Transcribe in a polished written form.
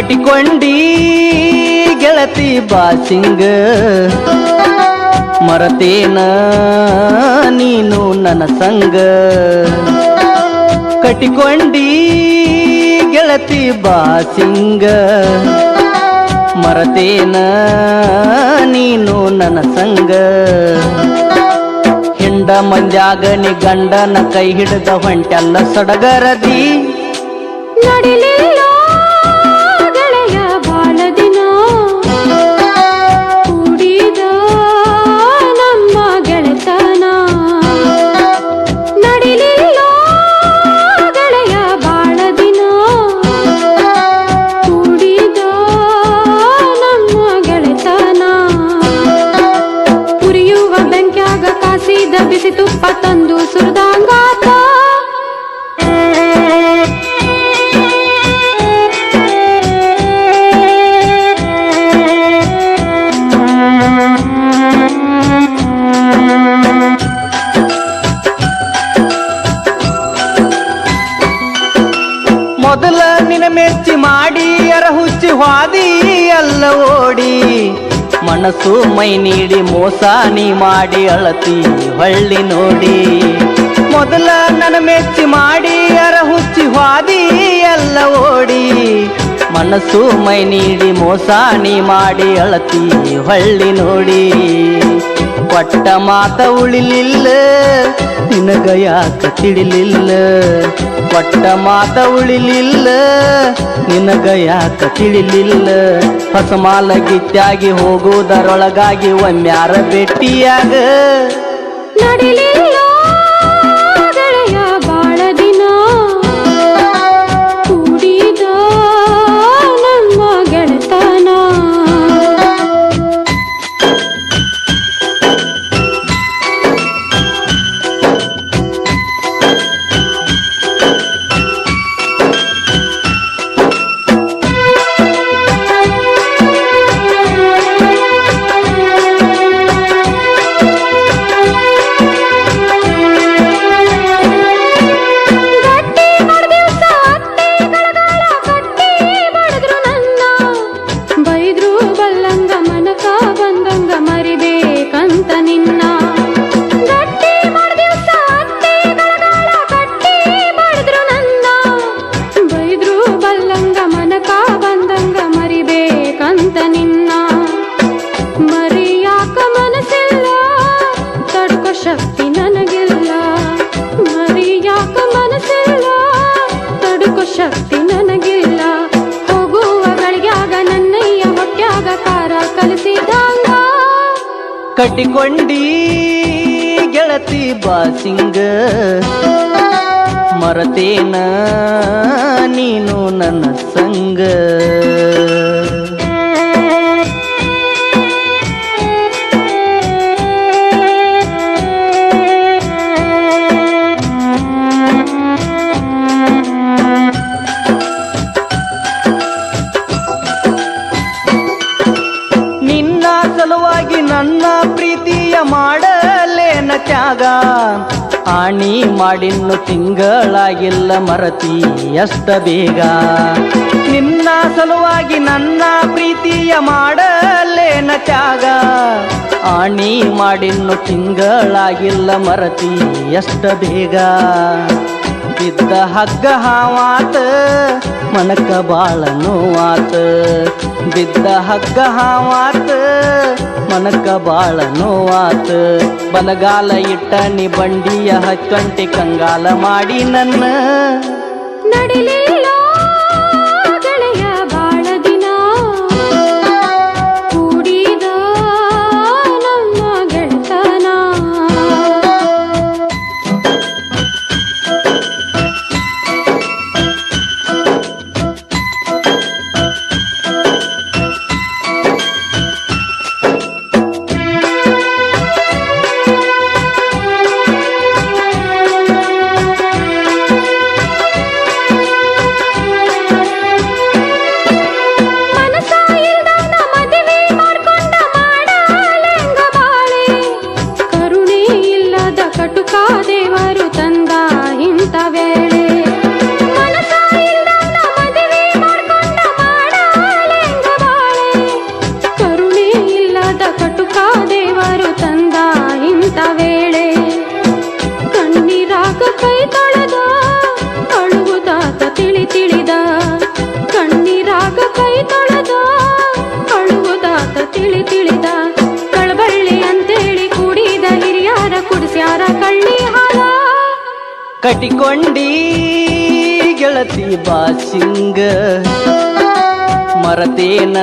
ಕಟಿಕೊಂಡಿ ಗೆಳತಿ ಬಾಸಿಂಗ ಮರತೇನ ನೀನು ನನ್ನ ಸಂಗ ಕಟಿಕೊಂಡಿ ಗೆಳತಿ ಬಾಸಿಂಗ ಮರತೇನ ನೀನು ನನ್ನ ಸಂಗ ಹಿಂಡ ಮಂದ್ಯಾಗ ನೀ ಗಂಡನ ಕೈ ಹಿಡಿದ ಹೊಂಟೆಲ್ಲ ಸಡಗರದಿ ನಡಿಲಿಲ್ಲ ಗೆಳೆಯ ಬಾಳ ದಿನ ಕೂಡಿದ ನಮ್ಮ ಗೆಳೆತನ ನಡಿಲಿಲ್ಲ ಗೆಳೆಯ ಬಾಳ ದಿನ ಕೂಡಿದ ನಮ್ಮ ಗೆಳೆತನ ಉರಿಯುವ ಬೆಂಕ್ಯಾಗ ಕಾಸಿದ ಬಿಸಿ ತುಪ್ಪ ತಂದು ಸುರಿದಂಗಾತ ಮೊದಲ ನಿನ ಮೆಚ್ಚಿ ಮಾಡಿ ಅರಹುಚ್ಚಿ ಹಾದಿ ಎಲ್ಲ ಓಡಿ ಮನಸ್ಸು ಮೈ ನೀಡಿ ಮೋಸ ನೀ ಮಾಡಿ ಅಳತಿ ಹೊಳ್ಳಿ ನೋಡಿ ಮೊದಲ ನನ್ನ ಮೆಚ್ಚಿ ಮಾಡಿ ಅರಹುಚ್ಚಿ ಹಾದಿ ಎಲ್ಲ ಓಡಿ ಮನಸ್ಸು ಮೈ ನೀಡಿ ಮೋಸ ನೀ ಮಾಡಿ ಅಳತಿ ಹೊಳ್ಳಿ ನೋಡಿ ಕೊಟ್ಟ ಮಾತ ಉಳಿಲಿಲ್ಲ ನಿನಗ ಯಾಕ ತಿಳಿಲಿಲ್ಲ ಕೊಟ್ಟ ಮಾತ ಉಳಿಲಿಲ್ಲ ನಿನಗ ಯಾಕ ತಿಳಿಲಿಲ್ಲ ಹೊಸಮಾಲ ಗಿತ್ಯಾಗಿ ಹೋಗುವುದರೊಳಗಾಗಿ ಒಮ್ಮ್ಯಾರ ಭೇಟಿಯಾಗ ನಡಿಲಿಲ್ಲ ಗೆಳೆಯ ಬಾಳ ದಿನ ಕೂಡಿದ ನಮ್ಮ ಗೆಳೆತನ ಶಕ್ತಿ ನನಗಿಲ್ಲ ಮರಿಯಾಕ ಮನಸ್ಸಿಲ್ಲ ತಡುಕೋ ಶಕ್ತಿ ನನಗಿಲ್ಲ ಹೋಗುವ ಗಳಿಗ್ಯಾಗ ನನ್ನಯ್ಯ ಹೊಟ್ಯಾಗ ಕಾರ ಕಲಿಸಿದಂಗ ಕಟ್ಟಿಕೊಂಡಿ ಗೆಳತಿ ಬಾಸಿಂಗ ಮರತೇನ ನೀನು ನನ್ನ ಸಂಗ ಸಲುವಾಗಿ ನನ್ನ ಪ್ರೀತಿಯ ಮಾಡಲೇನ ತ್ಯಾಗ ಆಣಿ ಮಾಡಿನ್ನು ತಿಂಗಳಾಗಿಲ್ಲ ಮರತಿ ಎಷ್ಟ ಬೇಗ ನಿನ್ನ ಸಲುವಾಗಿ ನನ್ನ ಪ್ರೀತಿಯ ಮಾಡಲೇನ ತ್ಯಾಗ ಆಣಿ ಮಾಡಿನ್ನು ತಿಂಗಳಾಗಿಲ್ಲ ಮರತಿ ಎಷ್ಟ ಬೇಗ ಬಿದ್ದ ಹಗ್ಗ ಹಾವಾತ ಮನಕ ಬಾಳ ನೋವಾತ ಬಿದ್ದ ಹಗ್ಗ ಹಾವಾತ ಮನಕ ಬಾಳ ನೋವಾತ ಬಲಗಾಲ ಇಟ್ಟ ನೀ ಬಂಡಿಯ ಹಕ್ಕಂಟಿ ಕಂಗಾಲ ಮಾಡಿ ನನ್ನ ನಡಿಲಿಲ್ಲ ಗೆಳೆಯ ಬಾಳ ದಿನ ಕೂಡಿದ ನಮ್ಮ ಗೆಳೆತನ ಕೈ ತೊಳೆದ ಅಳುವುದಾತ ತಿಳಿದ ಕಣ್ಣೀರಾಗ ಕೈ ತೊಳೆದ ಅಳುವುದಾತ ತಿಳಿದ ಕಳಬಳ್ಳಿ ಅಂತೇಳಿ ಕೂಡಿದ ಹಿರಿಯಾರ ಕುಡಿಸ್ಯಾರ ಕಳ್ಳಿ ಹಾಲ ಕಟಿಕೊಂಡಿ ಗೆಳತಿ ಬಾಸಿಂಗ ಮರತೇನ